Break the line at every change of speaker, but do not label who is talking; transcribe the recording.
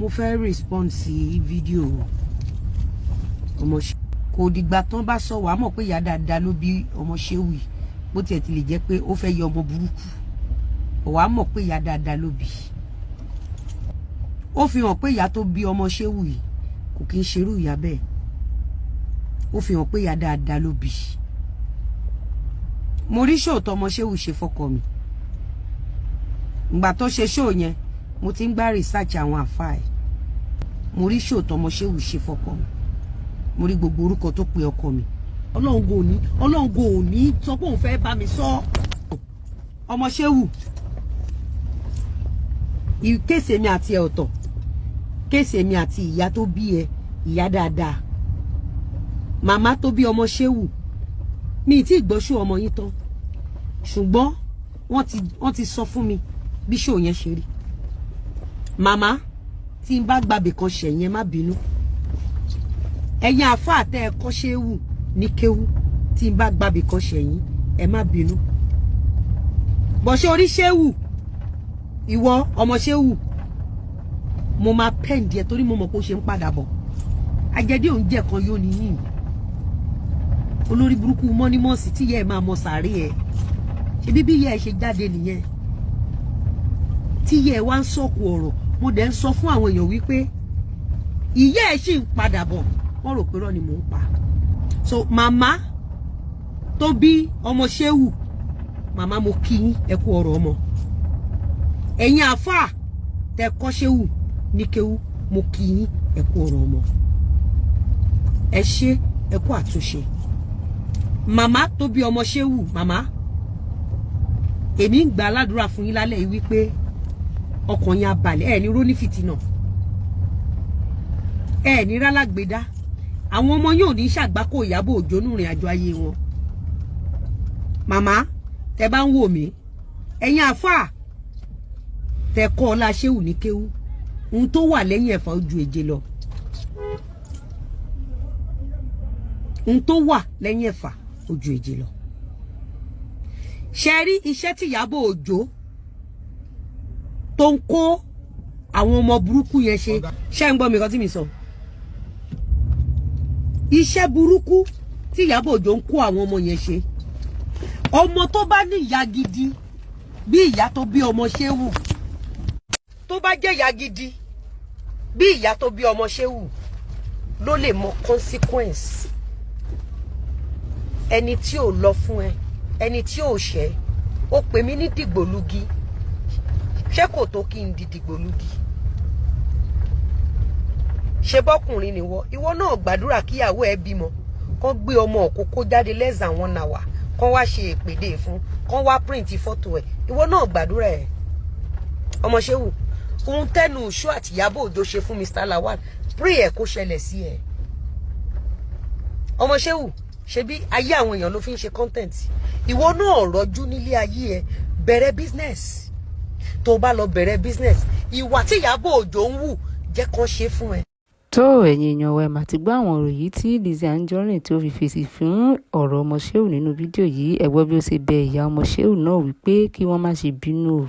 mo fẹ́ respond sí fídíò OMOSHEU kò dìgbà tán bá sọ wàá mọ̀ pé ìyá dáadáa ló bí OMOSHEU yìí bó tiẹ̀ ti lè jẹ́ pé ó fẹ́ yọ ọmọ burúkú wàá mọ̀ pé ìyá dáadáa ló bí ó fi hàn pé ìyá tó bí OMOSHEU yìí kò kí ń ṣerú ìyá bẹ́ẹ̀ ó fi hàn pé ìyá dáadáa ló bí mo rí ṣòó tó OMOSHEU ṣe fọ́kọ mi ìgbà tó ṣe ṣòó yẹn mo ti ń gbá research àwọn àfáà ẹ̀ mo rí ṣòó tó OMOSHEU ṣe fọ́kọ mi mo rí gbogbo orúkọ tó pe ọkọ mi ọlọ́run kò ní sọ pé òun fẹ́ bá mi sọ OMOSHEU kéèsì èmi àti ẹ ọ̀tọ̀ kéèsì èmi àti ìyá tó bí ẹ ìyá dáadáa màmá tó bí OMOSHEU mi tí ìgbọ́sù ọmọ yín tán ṣùgbọ́n wọ́n ti sọ fún mi bí ṣòó yẹn ṣe rí màmá tí n bá gbàbè kan ṣẹ̀yìn má bínú ẹ̀yin àfáà tẹ́ ẹ kọ́ ṣéwù ní kéwú tí n bá gbàbè kan ṣẹ̀yìn ẹ má bínú bọ̀ṣẹ́ orí ṣéwù ìwọ OMOSHEU mo máa pẹ́ǹdì ẹ torí mo mọ̀ pé ó ṣe ń padà bọ̀ ajẹ́dí òun jẹ́ kan yóò níyìn olórí burúkú mọ́nímọ́sì tí yẹ ẹ máa mọ sàárè ẹ ṣe bíbí yẹ ẹ ṣe jáde nìyẹn tí yẹ ẹ wá ń sọ̀kù ọ̀rọ̀ mo dẹ̀ ń sọ fún àwọn èèyàn wípé ìyá ẹ ṣì ń padà bọ̀ wọ́n rò pé rọ́ ni mò ń pa so màmá tó bí OMOSHEU màmá mo kí yín ẹ kú ọ̀rọ̀ ọmọ ẹ̀yin àfáà tẹ́ kọ́ ṣéwù ní kéwú mo kí yín ẹ kú ọ̀rọ̀ ọmọ ẹ ṣé ẹ kú àtúnṣe màmá tó bí OMOSHEU màmá èmi ń gbà aládùúrà fún yín lálẹ́ yìí wípé ọkàn yín á balẹ̀ ẹ ní róní fìtínà ẹ ní rálágbèdá àwọn ọmọ yóò ní ṣàgbákò Ìyábọ̀ Òjó nù rìn àjò ayé wọn màmá tẹ́ bá ń wò mí ẹ̀yin àfáà tẹ́ kọ́ ọlá ṣéwù ní kéwú ohun tó wà lẹ́yìn ẹ̀fà ojú èje lọ ohun tó wà lẹ́yìn ẹ̀fà ojú èje lọ ṣe rí iṣẹ́ tí Ìyábọ̀ Òjó tó ń kó àwọn ọmọ burúkú yẹn ṣe ń gbọ́ mi kan tí mi sọ iṣẹ́ burúkú tí Ìyábọ̀ Òjó ń kó àwọn ọmọ yẹn ṣe ọmọ tó bá ní ìyá gidi bí ìyá tó bí OMOSHEU tó bá jẹ́ ìyá gidi bí ìyá tó bí OMOSHEU ló lè mọ consequence ẹni tí ò lọ fún ẹ ẹni tí ò ṣẹ ó pè mí ní dìgbòlugi ṣé kò tó kí n di dìgbòlugi ṣe bọ́kùnrin nìwọ ìwọ náà gbàdúrà kíyàwó ẹ bímọ kán gbé ọmọ òkókó jáde less than 1 hour kán wá ṣe ìpèdè fún kán wá print fọ́tò ẹ ìwọ náà gbàdúrà ẹ OMOSHEU ohun tẹnu Òṣù àti Ìyábọ̀ Òjó ṣe fún Mr. Lawal pray ẹ kó ṣẹlẹ̀ sí ẹ OMOSHEU ṣebí ayé àwọn èèyàn ló fi ń ṣe content ìwọ náà rọjú nílé ayé ẹ bẹ̀rẹ̀ business tó bá lọ bẹ̀rẹ̀ business ìwà tí Ìyábọ̀ Òjó ń wù jẹ́ kán ṣe fún ẹ.
tó ẹ̀yin èèyàn wa ẹ̀ mà ti gbọ́ àwọn ọ̀rọ̀ yìí tí LIZZY ANJORIN tó fi fèsì fún ọ̀rọ̀ OMOSHEU nínú fídíò yìí ẹ gbọ́ bí ó ṣe bẹ ìyá OMOSHEU náà wípé kí wọ́n má ṣe bínú o.